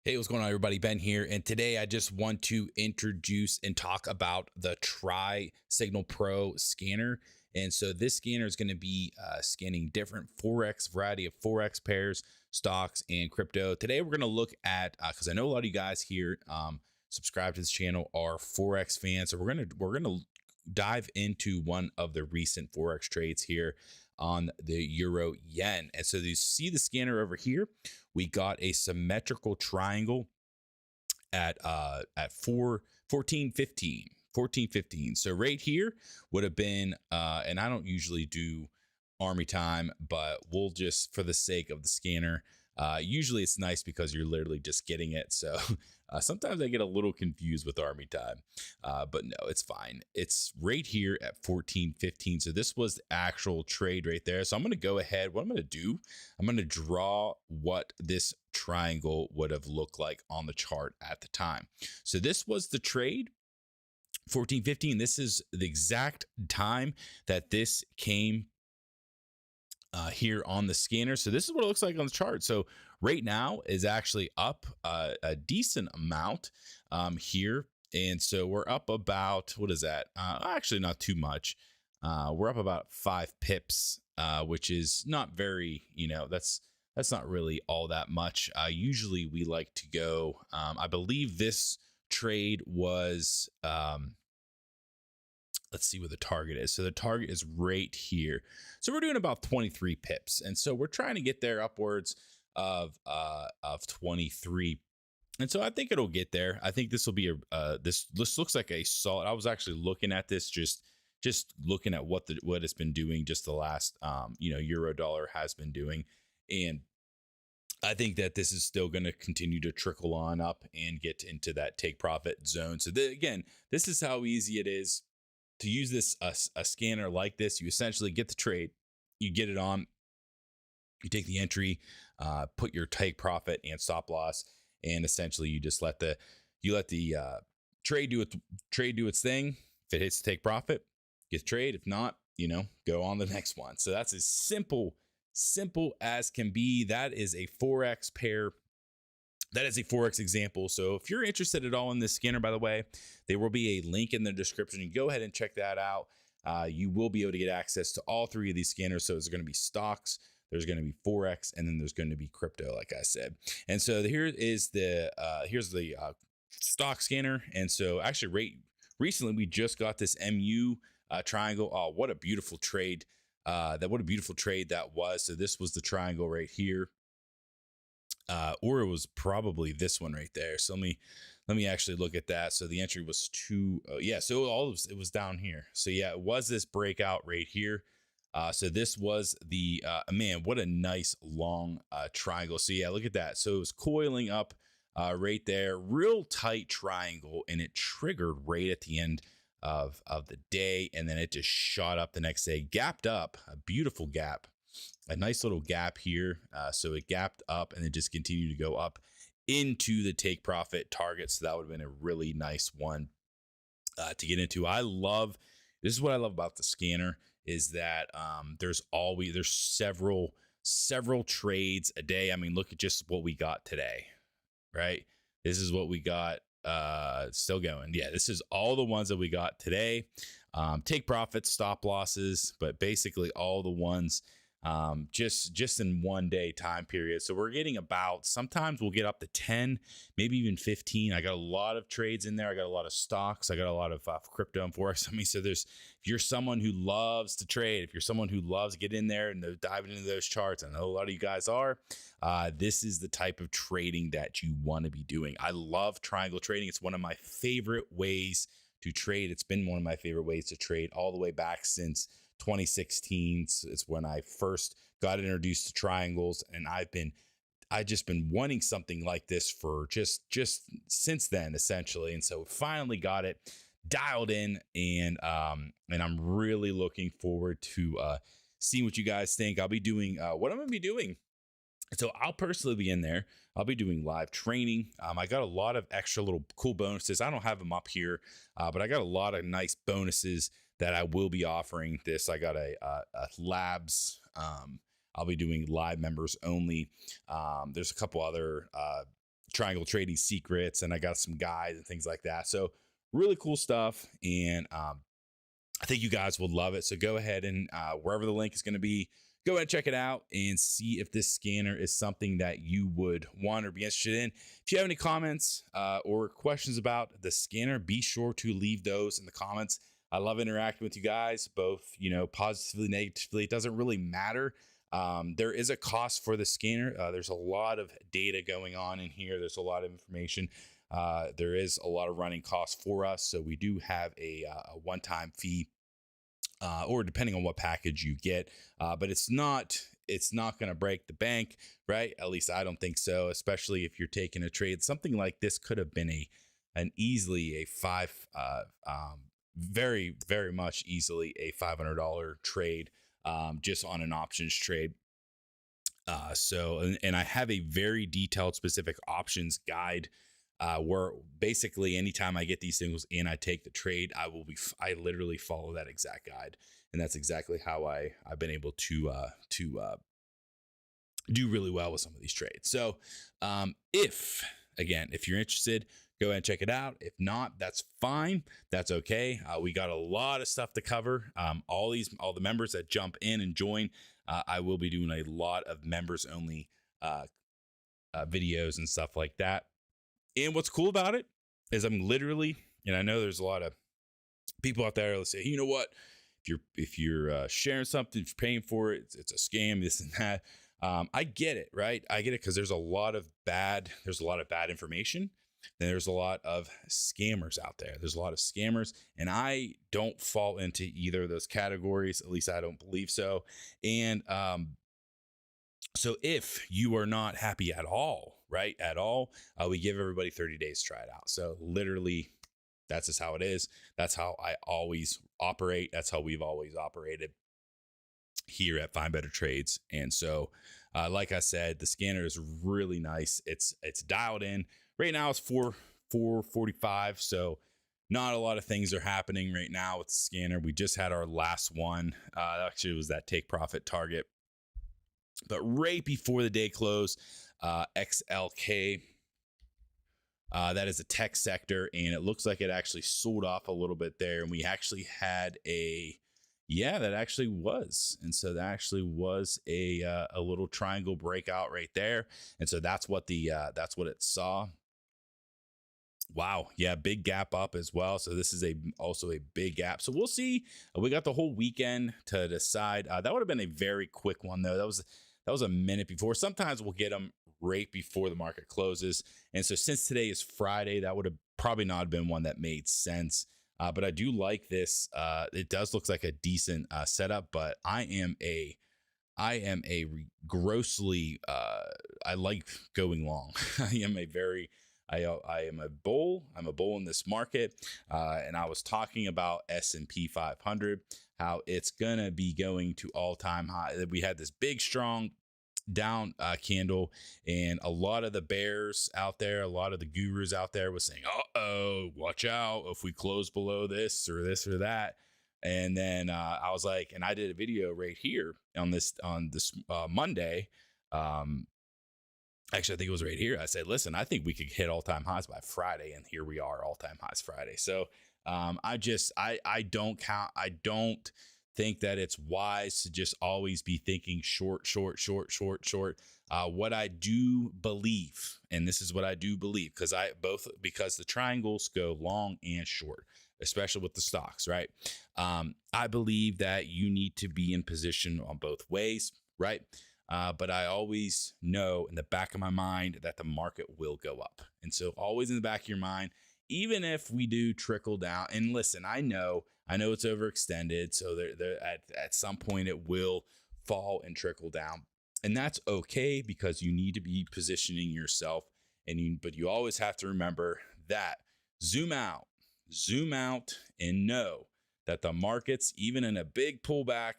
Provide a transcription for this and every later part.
Hey, what's going on, everybody? Ben here. And today I just want to introduce and talk about the Tri Signal Pro scanner. And so this scanner is going to be scanning different Forex, variety of Forex pairs, stocks, and crypto. Today we're going to look at, because I know a lot of you guys here subscribe to this channel are Forex fans. So we're gonna dive into one of the recent Forex trades here on the euro yen. And so you see the scanner over here, we got a symmetrical triangle at 1415. So right here would have been and I don't usually do army time, but we'll just, for the sake of the scanner, usually it's nice because you're literally just getting it. So sometimes I get a little confused with army time, but no, it's fine. It's right here at 1415. So this was the actual trade right there. So I'm going to go ahead. What I'm going to do, I'm going to draw what this triangle would have looked like on the chart at the time. So this was the trade. 1415. This is the exact time that this came here on the scanner. So this is what it looks like on the chart. So right now is actually up a decent amount here. And so we're up about, what is that? Actually not too much. We're up about 5 pips, which is not very, that's not really all that much. Usually we like to go, I believe this trade was, let's see what the target is. So the target is right here. So we're doing about 23 pips. And so we're trying to get there upwards of 23. And so I think it'll get there. I think this will be this looks like a solid. I was actually looking at this, just looking at what it's been doing just the last euro dollar has been doing. And I think that this is still going to continue to trickle on up and get into that take profit zone. So again, this is how easy it is to use this a scanner like this. You essentially get the trade, you get it on, you take the entry, put your take profit and stop loss, and essentially you just let the trade do its thing. If it hits the take profit, get the trade. If not, go on the next one. So that's as simple as can be. That is a Forex pair. That is a Forex example. So if you're interested at all in this scanner, by the way, there will be a link in the description. Go ahead and check that out. You will be able to get access to all 3 of these scanners. So there's going to be stocks, there's going to be Forex, and then there's going to be crypto, like I said. And so here is here's the stock scanner. And so actually recently we just got this MU triangle. Oh, what a beautiful trade. What a beautiful trade that was. So this was the triangle right here. Or it was probably this one right there. So let me actually look at that. So the entry was 2. Yeah. So it was down here. So yeah, it was this breakout right here. So this was the man, what a nice long triangle. So yeah, look at that. So it was coiling up right there, real tight triangle, and it triggered right at the end of the day, and then it just shot up the next day, gapped up, a beautiful gap. A nice little gap here. So it gapped up and it just continued to go up into the take profit target. So that would have been a really nice one to get into. This is what I love about the scanner is that there's several trades a day. I mean, look at just what we got today, right? This is what we got still going. Yeah, this is all the ones that we got today. Take profits, stop losses, but basically all the ones just in one day time period. So we're getting about, sometimes we'll get up to 10, maybe even 15. I got a lot of trades in there. I got a lot of stocks. I got a lot of crypto and Forex. I mean, so if you're someone who loves to trade, if you're someone who loves to get in there and dive into those charts, I know a lot of you guys are, this is the type of trading that you want to be doing. I love triangle trading. It's one of my favorite ways to trade. It's been one of my favorite ways to trade all the way back since 2016. It's when I first got introduced to triangles, and I just been wanting something like this for just since then, essentially. And so finally got it dialed in, and I'm really looking forward to seeing what you guys think. I'll be doing what I'm going to be doing. So I'll personally be in there. I'll be doing live training. I got a lot of extra little cool bonuses. I don't have them up here, but I got a lot of nice bonuses that I will be offering this. I got a labs. I'll be doing live members only. There's a couple other triangle trading secrets, and I got some guides and things like that. So really cool stuff. And I think you guys will love it. So go ahead and wherever the link is going to be, go ahead and check it out and see if this scanner is something that you would want or be interested in. If you have any comments or questions about the scanner, be sure to leave those in the comments. I love interacting with you guys, both, positively, negatively. It doesn't really matter. There is a cost for the scanner. There's a lot of data going on in here. There's a lot of information. There is a lot of running costs for us. So we do have a one-time fee, or depending on what package you get, but it's not going to break the bank, right? At least I don't think so, especially if you're taking a trade. Something like this could have been easily a very, very much easily a $500 trade, just on an options trade. And I have a very detailed specific options guide, where basically anytime I get these things and I take the trade, I literally follow that exact guide. And that's exactly how I've been able to do really well with some of these trades. So, if you're interested, go ahead and check it out. If not, that's fine. That's okay. We got a lot of stuff to cover. All the members that jump in and join, I will be doing a lot of members only videos and stuff like that. And what's cool about it is I'm literally, and I know there's a lot of people out there that say, you know what, if you're sharing something, if you're paying for it, it's a scam, this and that. I get it, right? I get it, because there's a lot of bad information. And there's a lot of scammers out there. There's a lot of scammers, and I don't fall into either of those categories. At least I don't believe so. And so if you are not happy at all, right, we give everybody 30 days to try it out. So literally, that's just how it is. That's how I always operate. That's how we've always operated here at Find Better Trades. And so, like I said, the scanner is really nice. It's dialed in. Right now it's 4:45. So not a lot of things are happening right now with the scanner. We just had our last one. Actually, it was that take profit target. But right before the day close, XLK, that is a tech sector, and it looks like it actually sold off a little bit there. And we actually had that actually was. And so that actually was a little triangle breakout right there. And so that's what it saw. Wow. Yeah. Big gap up as well. So this is also a big gap. So we'll see. We got the whole weekend to decide. That would have been a very quick one though. That was a minute before. Sometimes we'll get them right before the market closes. And so since today is Friday, that would have probably not been one that made sense. But I do like this. It does look like a decent setup, but I am a grossly, I like going long. I am a bull. I'm a bull in this market. And I was talking about S&P 500, how it's going to be going to all-time high. We had this big, strong down candle, and a lot of the bears out there, a lot of the gurus out there was saying, watch out if we close below this or that. And then I was like, and I did a video right here on this Monday. Actually, I think it was right here. I said, listen, I think we could hit all-time highs by Friday. And here we are, all-time highs Friday. So I don't think that it's wise to just always be thinking short. What I do believe, and this is what I do believe, because the triangles go long and short, especially with the stocks, right? I believe that you need to be in position on both ways, right? But I always know in the back of my mind that the market will go up. And so always in the back of your mind, even if we do trickle down, and listen, I know it's overextended. So at some point it will fall and trickle down, and that's okay, because you need to be positioning yourself, but you always have to remember that zoom out and know that the markets, even in a big pullback,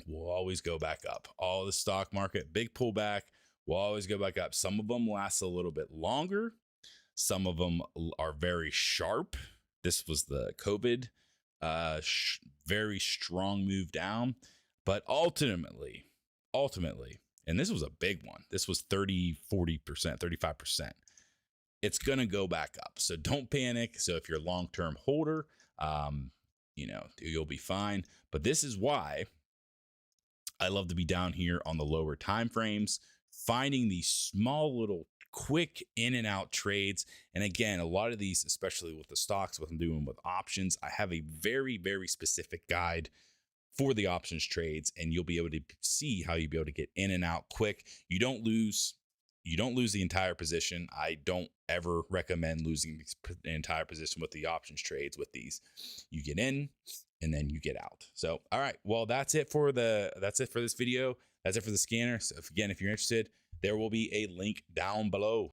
will always go back up. All the stock market, big pullback, will always go back up. Some of them last a little bit longer. Some of them are very sharp. This was the COVID, very strong move down. But ultimately, and this was a big one. This was 30, 40%, 35%. it's going to go back up. So don't panic. So if you're a long-term holder, you'll be fine. But this is why I love to be down here on the lower time frames, finding these small little quick in and out trades. And again, a lot of these, especially with the stocks, what I'm doing with options, I have a very, very specific guide for the options trades, and you'll be able to see how you'll be able to get in and out quick. You don't lose the entire position. I don't ever recommend losing the entire position with the options trades with these. You get in and then you get out. So, all right. Well, that's it for this video. That's it for the scanner. So if you're interested, there will be a link down below.